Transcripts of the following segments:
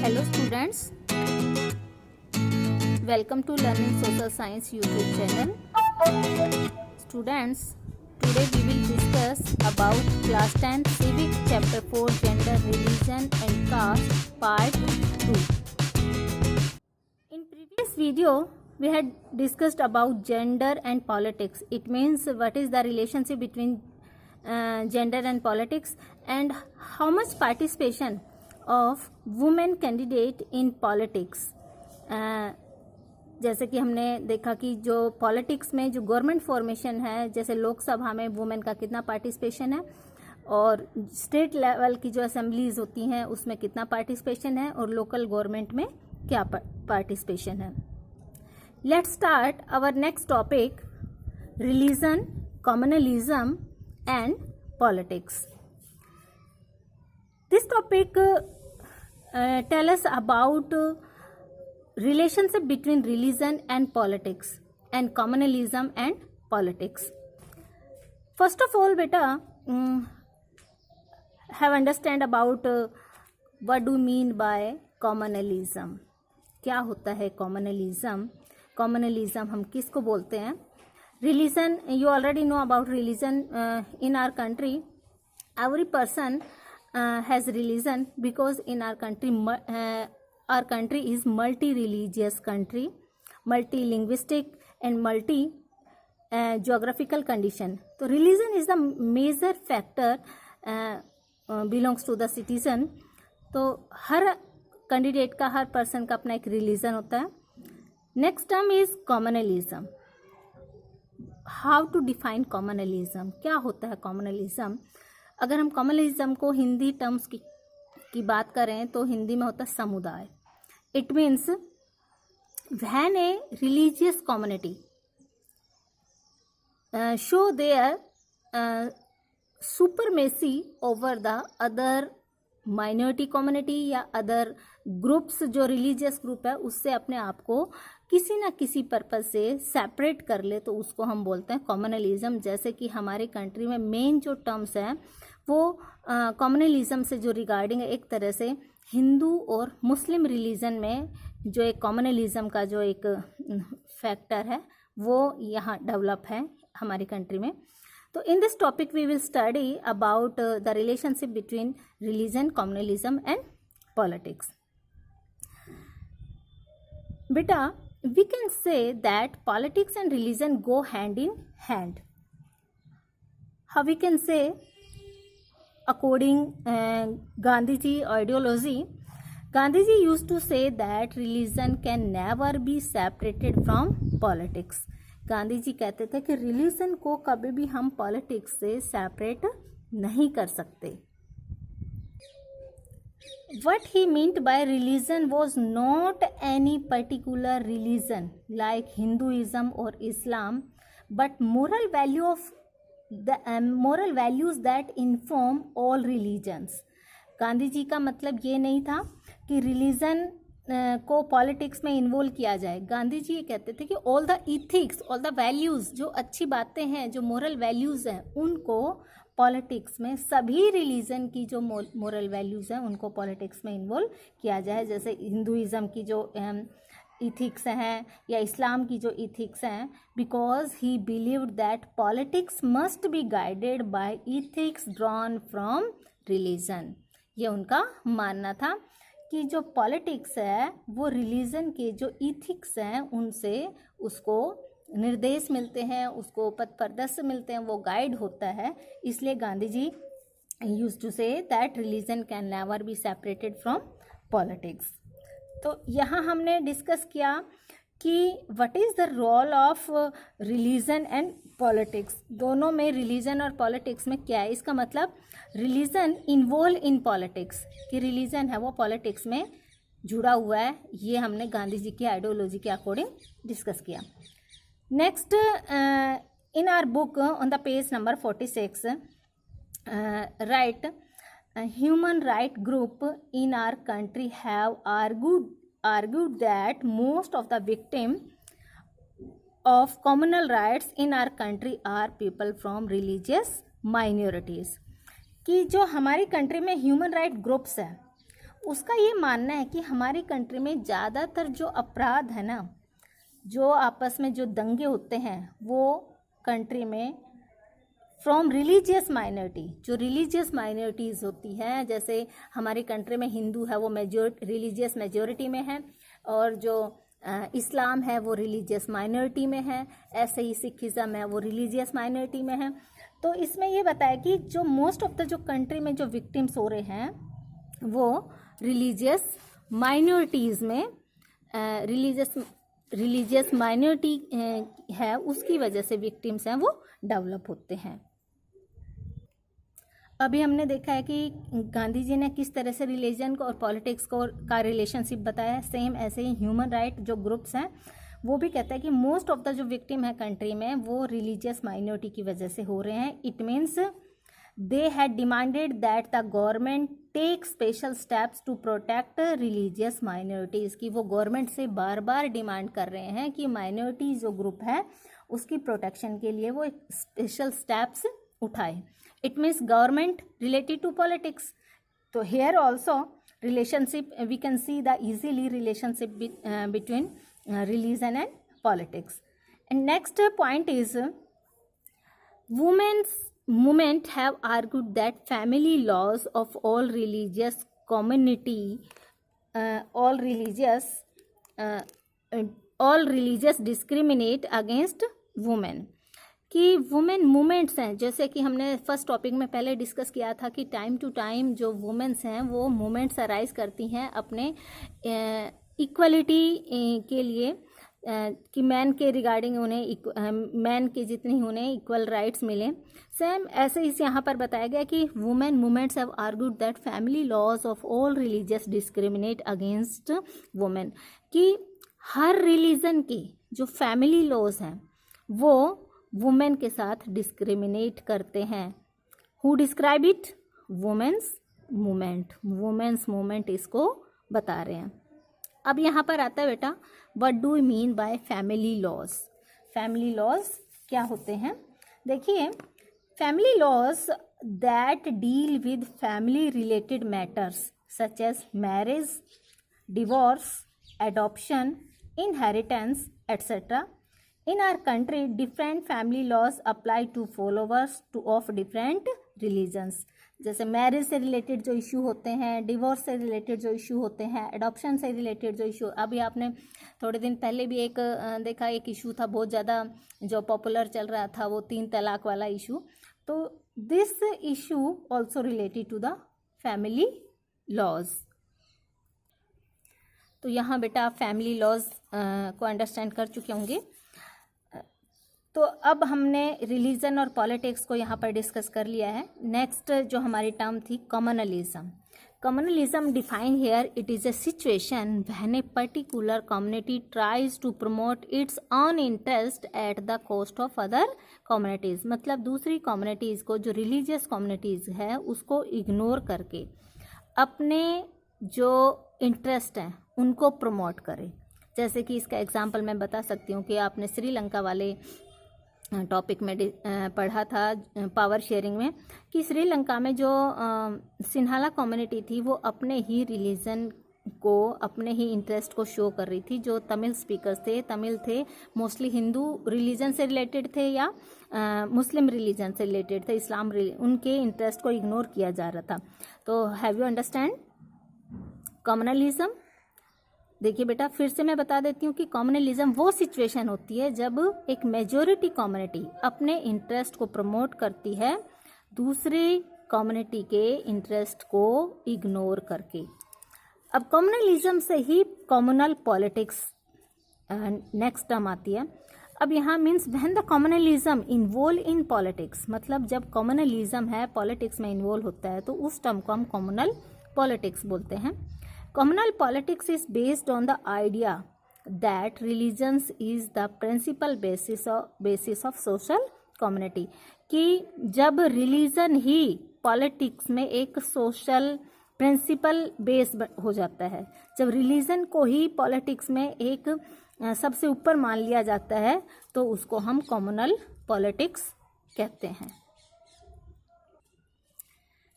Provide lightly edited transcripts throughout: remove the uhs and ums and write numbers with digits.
Hello students, welcome to Learning Social Science YouTube channel. Students, today we will discuss about class 10 Civic chapter 4 Gender, Religion and Caste part 2. In previous video we had discussed about gender and politics. It means what is the relationship between gender and politics and how much participation of women candidate in politics. जैसे कि हमने देखा कि जो politics में जो government formation है, जैसे लोकसभा में वुमेन का कितना पार्टिसिपेशन है और स्टेट लेवल की जो असेंबलीज होती हैं उसमें कितना पार्टिसिपेशन है और लोकल गवर्नमेंट में क्या पार्टिसिपेशन है. Let's start our next topic, religion, communalism and politics. This topic tell us about relationship between religion and politics and communalism and politics. First of all, beta, have understand about what do you mean by communalism. क्या होता है communalism? Communalism हम किसको बोलते हैं? Religion, you already know about religion in our country. Every person has religion because in our country is multi-religious country, multi-linguistic and multi-geographical condition. So religion is the major factor belongs to the citizen. तो हर candidate का, हर person का अपना एक religion होता है. Next term is communalism. How to define communalism. क्या होता है कॉमनलिज्म? अगर हम कम्युनलिज्म को हिंदी टर्म्स की बात करें तो हिंदी में होता है समुदाय. It means when a religious community show their supremacy over the other minority community या अदर ग्रुप्स, जो रिलीजियस ग्रुप है उससे अपने आप को किसी ना किसी पर्पज से सेपरेट कर ले तो उसको हम बोलते हैं कम्युनलिज्म. जैसे कि हमारे कंट्री में मेन जो टर्म्स हैं वो कम्युनलिज्म से जो रिगार्डिंग है, एक तरह से हिंदू और मुस्लिम रिलीजन में जो एक कम्युनलिज्म का जो एक फैक्टर है वो यहाँ डेवलप है हमारी कंट्री में. तो in this topic we will study about the relationship between religion, communalism and politics. बेटा, we can say that politics and religion go hand in hand. How we can say, according Gandhiji ideology, Gandhiji used to say that religion can never be separated from politics. Gandhi ji कहते थे कि religion को कभी भी हम politics से separate नहीं कर सकते. What he meant by religion was not any particular religion like Hinduism or Islam, but moral values that inform all religions. Gandhi ji का मतलब ये नहीं था कि रिलीजन को पॉलिटिक्स में इन्वॉल्व किया जाए. गांधी जी ये कहते थे कि all the ethics, all the values, जो अच्छी बातें हैं, जो मोरल वैल्यूज़ हैं, उनको पॉलिटिक्स में, सभी रिलीजन की जो मोरल वैल्यूज़ हैं उनको पॉलिटिक्स में इन्वॉल्व किया जाए. जैसे हिंदुइज़म की जो इथिक्स हैं या इस्लाम की जो इथिक्स हैं, because he believed that politics must be guided by ethics drawn from religion. ये उनका मानना था कि जो पॉलिटिक्स है वो रिलीजन के जो इथिक्स हैं उनसे उसको निर्देश मिलते हैं, उसको पथ प्रदर्शन मिलते हैं, वो गाइड होता है. इसलिए Gandhi ji used to say that religion can never be separated from politics. तो यहाँ हमने डिस्कस किया कि what is the role of religion and politics. दोनों में, रिलीजन और पॉलिटिक्स में क्या है. इसका मतलब रिलीजन इन्वॉल्व इन पॉलिटिक्स, कि रिलीजन है वो पॉलिटिक्स में जुड़ा हुआ है. ये हमने गांधी जी की आइडियोलॉजी के अकॉर्डिंग डिस्कस किया. Next, in our book on the page number 46, write, human right group in our country have argued that most of the victim of communal rights in our country are people from religious minorities. कि जो हमारी country में human right groups हैं उसका ये मानना है कि हमारी कंट्री में ज़्यादातर जो अपराध है ना, जो आपस में जो दंगे होते हैं, वो कंट्री में फ्रॉम रिलीजियस माइनॉरिटी, जो रिलीजियस माइनॉरिटीज़ होती हैं, जैसे हमारी कंट्री में हिंदू है वो रिलीजियस मेजोरिटी में है, और जो इस्लाम है वो रिलीजियस माइनॉरिटी में है, ऐसे ही सिखिज़म है वो रिलीजियस माइनॉरिटी में है। तो इसमें ये बताया कि जो मोस्ट ऑफ द जो कंट्री में जो विक्टिम्स हो रहे हैं वो रिलीजियस माइनॉरिटीज़ में, रिलीजियस माइनॉरिटी है, उसकी वजह से विक्टिम्स हैं वो डेवलप होते हैं। अभी हमने देखा है कि गांधी जी ने किस तरह से रिलीजन को और पॉलिटिक्स को का रिलेशनशिप बताया। सेम ऐसे ही ह्यूमन राइट जो ग्रुप्स हैं वो भी कहता है कि मोस्ट ऑफ द जो विक्टिम है कंट्री में वो रिलीजियस माइनॉरिटी की वजह से हो रहे हैं। It means they had demanded that the government take special steps to protect religious minorities, की वो गवर्नमेंट से बार बार डिमांड कर रहे हैं कि माइनॉरिटी जो ग्रुप है उसकी प्रोटेक्शन के लिए वो स्पेशल स्टेप्स उठाए। It means government related to politics. तो here also relationship we can see the easily relationship between religion and politics. And next point is women's movement have argued that family laws of all religious community, all religious discriminate against women, कि women movements हैं, जैसे कि हमने first topic में पहले discuss किया था कि टाइम टू टाइम जो वुमेन्स हैं वो मूवमेंट्स अराइज करती हैं अपने इक्वलिटी के लिए, कि मैन के रिगार्डिंग उन्हें मैन के जितनी उन्हें इक्वल राइट्स मिलें। सेम ऐसे ही यहाँ पर बताया गया कि women movements have argued that family laws of all religious discriminate against women, कि हर रिलीजन के जो फैमिली लॉज हैं वो वुमेन के साथ डिस्क्रिमिनेट करते हैं। Who describe it? Women's movement, women's movement इसको बता रहे हैं। अब यहाँ पर आता है बेटा, what do you mean by family laws? Family laws क्या होते हैं? देखिए, family laws that deal with family related matters such as marriage, divorce, adoption, inheritance etcetera. In our country, different family laws apply to followers of different religions. जैसे marriage से related जो issue होते हैं, divorce से related जो issue होते हैं, adoption से रिलेटेड जो इशू, अभी आपने थोड़े दिन पहले भी एक देखा, एक इशू था बहुत ज़्यादा जो पॉपुलर चल रहा था, वो 3 तलाक वाला इशू। तो this issue also related to the family laws. तो यहाँ बेटा आप फैमिली लॉज को अंडरस्टैंड कर चुके होंगे। तो अब हमने रिलीजन और पॉलिटिक्स को यहाँ पर डिस्कस कर लिया है। नेक्स्ट जो हमारी टर्म थी communalism. Communalism define here, it is a situation when a particular community tries to promote its own interest at the cost of other communities. मतलब दूसरी कम्युनिटीज़ को, जो रिलीजियस कम्युनिटीज़ है, उसको इग्नोर करके अपने जो इंटरेस्ट हैं उनको प्रमोट करे। जैसे कि इसका एग्जांपल मैं बता सकती हूँ कि आपने श्रीलंका वाले टॉपिक में पढ़ा था पावर शेयरिंग में, कि श्रीलंका में जो सिन्हाला कम्युनिटी थी वो अपने ही रिलीजन को, अपने ही इंटरेस्ट को शो कर रही थी। जो तमिल स्पीकर्स थे, तमिल थे, मोस्टली हिंदू रिलीजन से रिलेटेड थे या मुस्लिम रिलीजन से रिलेटेड थे, इस्लाम उनके इंटरेस्ट को इग्नोर किया जा रहा था। तो हैव यू अंडरस्टैंड कम्युनलिज्म? देखिए बेटा, फिर से मैं बता देती हूँ कि कम्युनलिज्म वो सिचुएशन होती है जब एक मेजॉरिटी कम्युनिटी अपने इंटरेस्ट को प्रमोट करती है दूसरी कम्युनिटी के इंटरेस्ट को इग्नोर करके। अब कम्युनलिज्म से ही कम्युनल पॉलिटिक्स नेक्स्ट टर्म आती है। अब यहाँ means when the communalism involve in politics, मतलब जब कम्युनलिज्म है पॉलिटिक्स में इन्वॉल्व होता है तो उस टर्म को हम कम्युनल पॉलिटिक्स बोलते हैं। Communal politics is based on the idea that religions is the principal basis of social community, कि जब रिलीजन ही पॉलिटिक्स में एक सोशल प्रिंसिपल बेस हो जाता है, जब रिलीजन को ही पॉलिटिक्स में एक सबसे ऊपर मान लिया जाता है, तो उसको हम कम्युनल पॉलिटिक्स कहते हैं।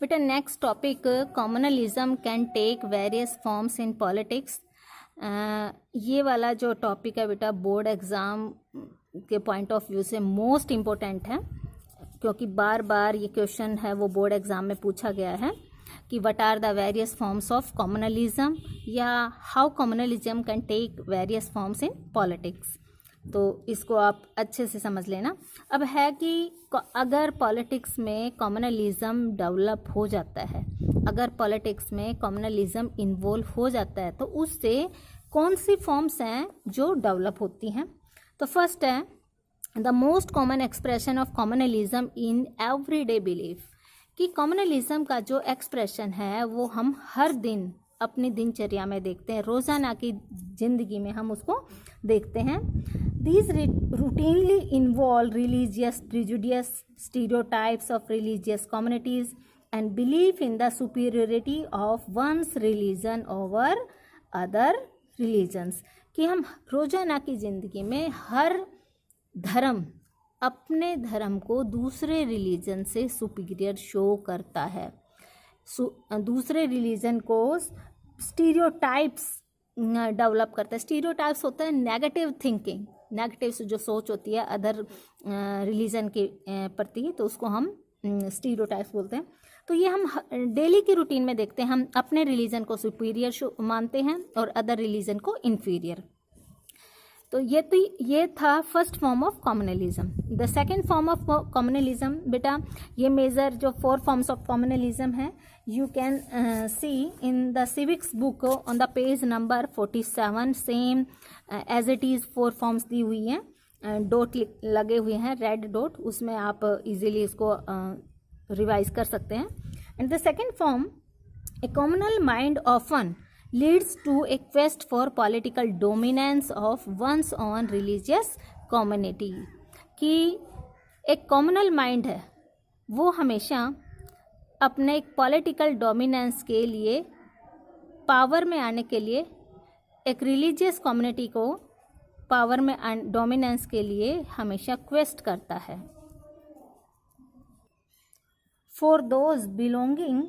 बेटा next topic, communalism can take various forms in politics. ये वाला जो टॉपिक है बेटा बोर्ड एग्ज़ाम के पॉइंट ऑफ व्यू से मोस्ट इम्पोर्टेंट है, क्योंकि बार बार ये क्वेश्चन है वो बोर्ड एग्ज़ाम में पूछा गया है कि what are the various forms of communalism, या how communalism can take various forms in politics. तो इसको आप अच्छे से समझ लेना। अब है कि अगर पॉलिटिक्स में कॉमनलिज्म डेवलप हो जाता है, अगर पॉलिटिक्स में कॉमनलिज्म इन्वॉल्व हो जाता है, तो उससे कौन सी फॉर्म्स हैं जो डेवलप होती हैं। तो फर्स्ट है the most common expression of communalism in everyday belief, कि कॉमनलिज्म का जो एक्सप्रेशन है वो हम हर दिन अपनी दिनचर्या में देखते हैं, रोज़ाना की ज़िंदगी में हम उसको देखते हैं। These routinely involve religious prejudice, stereotypes of religious communities, and belief in the superiority of one's religion over other religions। कि हम रोजाना की ज़िंदगी में हर धर्म अपने धर्म को दूसरे रिलीजन से सुपीरियर शो करता है, दूसरे रिलीजन को स्टीरियोटाइप्स डेवलप करता है। स्टीरियोटाइप्स होता है नेगेटिव थिंकिंग, नेगेटिव जो सोच होती है अदर रिलीजन के प्रति, तो उसको हम स्टीरियोटाइप्स बोलते हैं। तो ये हम डेली की रूटीन में देखते हैं, हम अपने रिलीजन को सुपीरियर मानते हैं और अदर रिलीजन को इन्फीरियर। तो ये था first form of communalism. The second form of communalism, बेटा ये मेजर जो 4 फॉर्म्स ऑफ कॉमनलिज्म है, you can see in the civics book on the page number 47, same as it is 4 forms दी हुई हैं, डॉट लगे हुए हैं, रेड डॉट, उसमें आप इजीली इसको रिवाइज कर सकते हैं। And the second form, A communal mind often leads to a quest for political dominance of one's own religious community, कि एक कॉमनल माइंड है वो हमेशा अपने एक पॉलिटिकल डोमिनेंस के लिए, पावर में आने के लिए, एक रिलीजियस कम्युनिटी को पावर में डोमिनेंस के लिए हमेशा क्वेस्ट करता है। For those belonging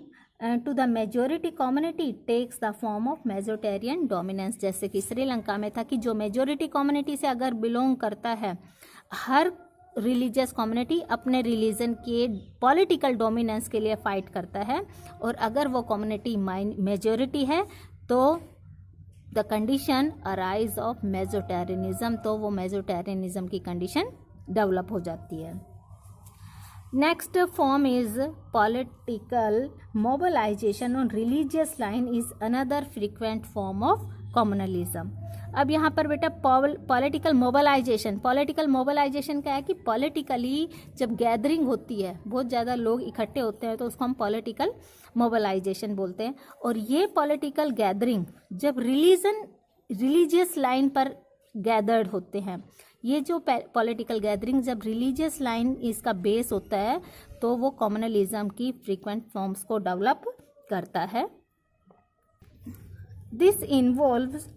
to the majority community takes the form of majoritarian dominance, जैसे कि श्रीलंका में था कि जो मेजोरिटी कम्युनिटी से अगर बिलोंग करता है, हर रिलीजियस कम्युनिटी अपने रिलीजन के पॉलिटिकल डोमिनेंस के लिए फाइट करता है, और अगर वो कम्युनिटी मेजोरिटी है तो the condition arise of majoritarianism, तो वो मेजोरिटेरियनिज्म की कंडीशन डेवलप हो जाती है। Next form is political mobilisation on religious line is another frequent form of communalism. अब यहाँ पर बेटा पॉलिटिकल मोबिलाइजेशन क्या है कि पॉलिटिकली जब गैदरिंग होती है, बहुत ज़्यादा लोग इकट्ठे होते हैं, तो उसको हम पॉलिटिकल मोबिलाइजेशन बोलते हैं। और ये पॉलिटिकल गैदरिंग जब रिलीजियस लाइन पर गैदर्ड होते हैं, ये जो पॉलिटिकल गैदरिंग जब रिलीजियस लाइन इसका बेस होता है, तो वो कम्युनलिज्म की फ्रीक्वेंट फॉर्म्स को डेवलप करता है। This involves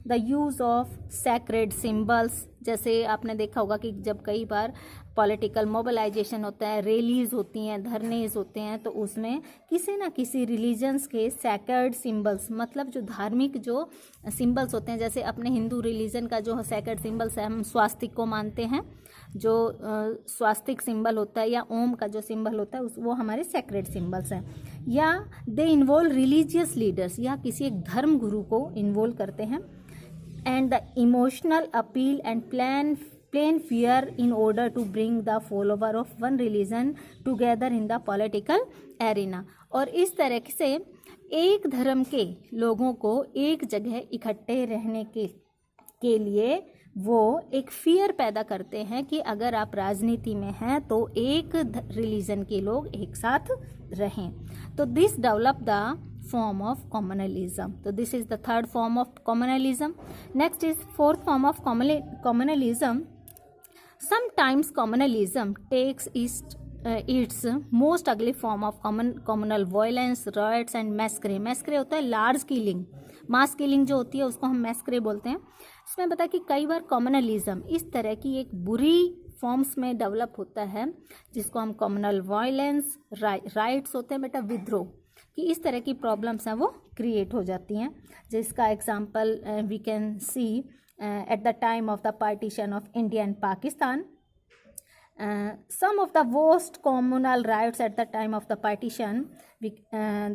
the use of sacred symbols, जैसे आपने देखा होगा कि जब कई बार पॉलिटिकल मोबिलाइजेशन होता है, रैलीज होती हैं, धरनेज होते हैं, तो उसमें किसी ना किसी रिलीजन्स के सैक्रेड सिम्बल्स, मतलब जो धार्मिक जो सिम्बल्स होते हैं, जैसे अपने हिंदू रिलीजन का जो सैक्रेड सिम्बल्स है, हम स्वास्तिक को मानते हैं, जो स्वास्तिक सिंबल होता है या ओम का जो सिंबल होता है वो हमारे सैक्रेड सिंबल्स हैं। या दे इन्वॉल्व रिलीजियस लीडर्स, या किसी एक धर्म गुरु को इन्वॉल्व करते हैं। And the emotional appeal and plain fear in order to bring the follower of one religion together in the political arena। और इस तरह से एक धर्म के लोगों को एक जगह इकट्ठे रहने के लिए वो एक फियर पैदा करते हैं कि अगर आप राजनीति में हैं तो एक रिलीजन के लोग एक साथ रहें। तो this develop the form of communalism। तो this is the third form of communalism। Next is fourth form of communalism। Sometimes communalism takes its most ugly form of communal violence, riots and massacre। massacre होता है large killing, mass killing जो होती है उसको हम मैस्क्रे बोलते हैं। इसमें बता कि कई बार कम्युनलिज्म इस तरह की एक बुरी फॉर्म्स में डेवलप होता है, जिसको हम कम्युनल वायलेंस, राइट्स होते हैं बेटा, विद्रोह, कि इस तरह की प्रॉब्लम्स हैं वो क्रिएट हो जाती हैं। जिसका example we can see at the time of the partition of India and Pakistan. Some of the worst communal riots at the time of the partition,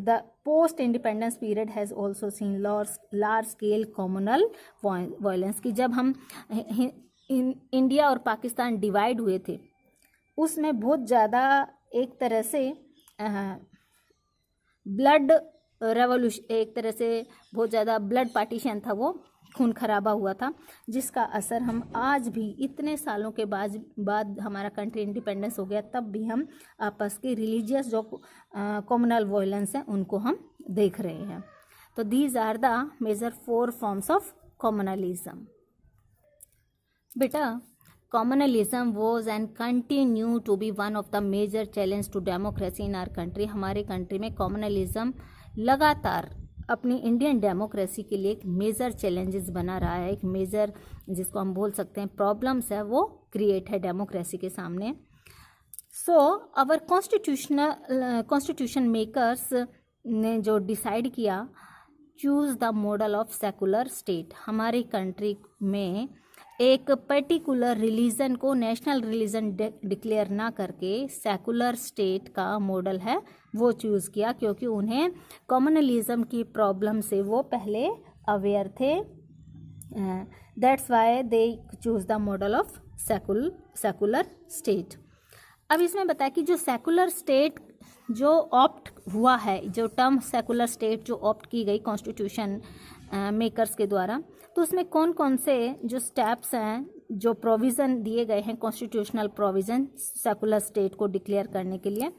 the post-independence period has also seen large-scale communal violence. कि जब हम India और Pakistan divide हुए थे, उसमें बहुत ज़्यादा एक तरह से ब्लड रेवोल्यूशन, एक तरह से बहुत ज़्यादा ब्लड पार्टीशन था, वो खून खराबा हुआ था, जिसका असर हम आज भी इतने सालों के बाद हमारा कंट्री इंडिपेंडेंस हो गया, तब भी हम आपस के रिलीजियस जो कम्युनल वायलेंस हैं उनको हम देख रहे हैं. तो these are the major 4 forms of communalism. बेटा, communalism was and continue to be one of the major challenge to democracy in our country. हमारे कंट्री में कम्युनलिज्म लगातार अपनी इंडियन डेमोक्रेसी के लिए एक मेजर चैलेंजेस बना रहा है, एक मेजर जिसको हम बोल सकते हैं प्रॉब्लम्स है, वो क्रिएट है डेमोक्रेसी के सामने. सो आवर कॉन्स्टिट्यूशन मेकर्स ने जो डिसाइड किया, choose the model of secular state. हमारी कंट्री में एक पर्टिकुलर रिलीजन को नेशनल रिलीजन डिक्लेयर ना करके सेकुलर स्टेट का मॉडल है वो चूज़ किया, क्योंकि उन्हें कम्युनलिज्म की प्रॉब्लम से वो पहले अवेयर थे. That's why they choose the model of secular state. अब इसमें बताया कि जो सेकुलर स्टेट जो ऑप्ट हुआ है, जो टर्म सेकुलर स्टेट जो ऑप्ट की गई कॉन्स्टिट्यूशन मेकर्स के द्वारा, तो उसमें कौन कौन से जो स्टेप्स हैं, जो प्रोविज़न दिए गए हैं, कॉन्स्टिट्यूशनल प्रोविज़न सेकुलर स्टेट को डिक्लेयर करने के लिए.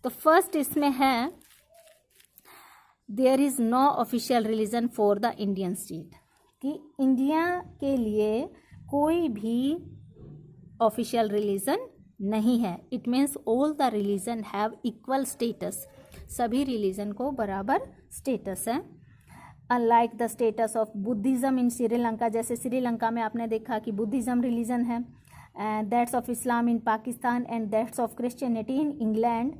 तो फर्स्ट इसमें है, there is no official religion for the Indian state, कि इंडिया के लिए कोई भी ऑफिशियल रिलीजन नहीं है. It means all the religion have equal status, सभी रिलीजन को बराबर स्टेटस है. Unlike the status of Buddhism in Sri Lanka, जैसे श्रीलंका में आपने देखा कि बुद्धिज़्म रिलीजन है, that's of Islam in Pakistan and that's of Christianity in England.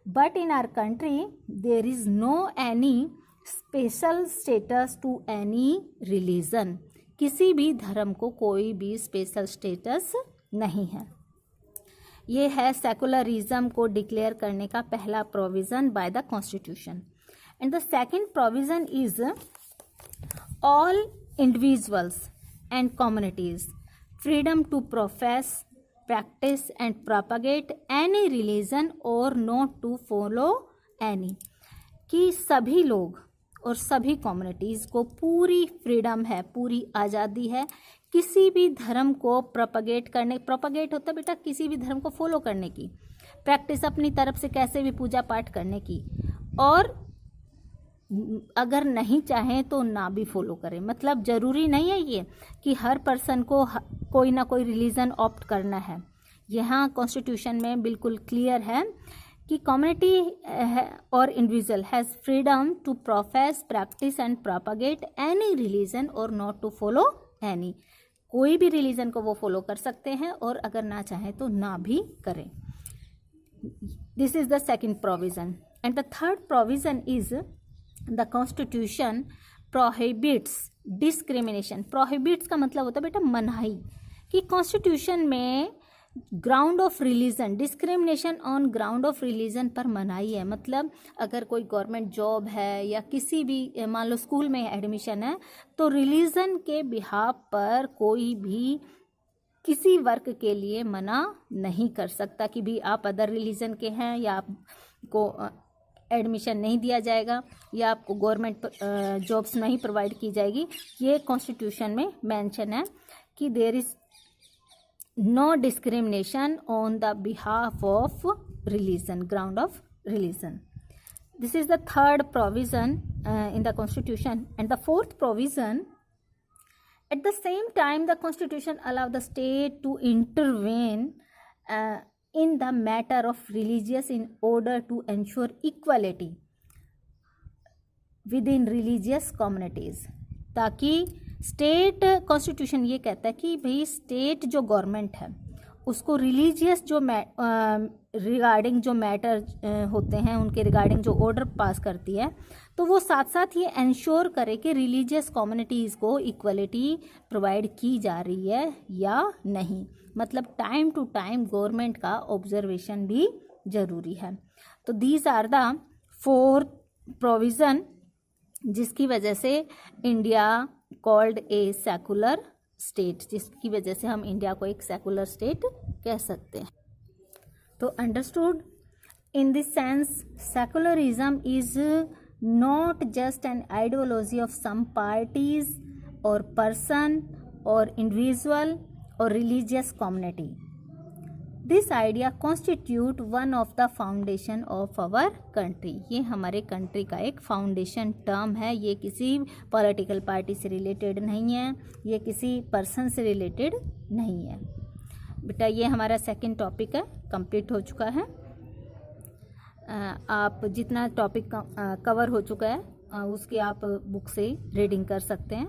But in our country there is no any special status to any religion. किसी भी धर्म को कोई भी स्पेशल स्टेटस नहीं है. ये है सेकुलरिज्म को डिक्लेयर करने का पहला provision by the constitution. And the second provision is all individuals and communities freedom to profess, practice and propagate any religion or not to follow any. कि सभी लोग और सभी कम्युनिटीज़ को पूरी फ्रीडम है, पूरी आज़ादी है किसी भी धर्म को प्रोपगेट करने, प्रोपगेट होता है बेटा किसी भी धर्म को फॉलो करने की, प्रैक्टिस अपनी तरफ से कैसे भी पूजा पाठ करने की, और अगर नहीं चाहें तो ना भी फॉलो करें. मतलब ज़रूरी नहीं है ये कि हर पर्सन को कोई ना कोई रिलीजन ऑप्ट करना है. यहाँ कॉन्स्टिट्यूशन में बिल्कुल क्लियर है कि कम्युनिटी और individual has freedom to profess, practice and propagate any religion और नॉट टू फॉलो एनी. कोई भी रिलीजन को वो फॉलो कर सकते हैं और अगर ना चाहें तो ना भी करें. This is the second provision. And the third provision is the constitution prohibits discrimination. Prohibits का मतलब होता है बेटा मनाही, कि कॉन्स्टिट्यूशन में ground of religion, discrimination on ground of religion पर मनाही है. मतलब अगर कोई गवर्नमेंट जॉब है या किसी भी मान लो स्कूल में एडमिशन है, तो रिलीजन के बिहाफ पर कोई भी किसी वर्ग के लिए मना नहीं कर सकता कि भी आप अदर रिलीजन के हैं या आपको एडमिशन नहीं दिया जाएगा या आपको गवर्नमेंट जॉब्स नहीं प्रोवाइड की जाएगी. ये कॉन्स्टिट्यूशन में मेंशन है कि there is no discrimination on the behalf of religion, ground of religion. This is the third provision in the constitution. And the fourth provision, at the same time the constitution allow the state to intervene in the matter of religious in order to ensure equality within religious communities. ताकि state constitution ये कहता है कि भाई state जो government है उसको religious जो रिगार्डिंग जो मैटर होते हैं उनके रिगार्डिंग जो ऑर्डर पास करती है, तो वो साथ साथ ये इंश्योर करे कि रिलीजियस कम्युनिटीज़ को इक्वलिटी प्रोवाइड की जा रही है या नहीं। मतलब टाइम टू टाइम गवर्नमेंट का ऑब्जर्वेशन भी ज़रूरी है। तो दीज आर द 4 प्रोविज़न जिसकी वजह से India called a secular state, जिसकी वजह से हम इंडिया को एक सेकुलर स्टेट कह सकते हैं। तो understood in this sense secularism is not just an ideology of some parties और पर्सन और इंडिविजुअल और religious community. This idea constitute one of the foundation of our country. ये हमारे कंट्री का एक फाउंडेशन टर्म है। ये किसी पॉलिटिकल पार्टी से रिलेटेड नहीं है, ये किसी पर्सन से रिलेटेड नहीं है। बेटा ये हमारा सेकंड टॉपिक है, कंप्लीट हो चुका है। आप जितना टॉपिक कवर हो चुका है उसकी आप बुक से रीडिंग कर सकते हैं।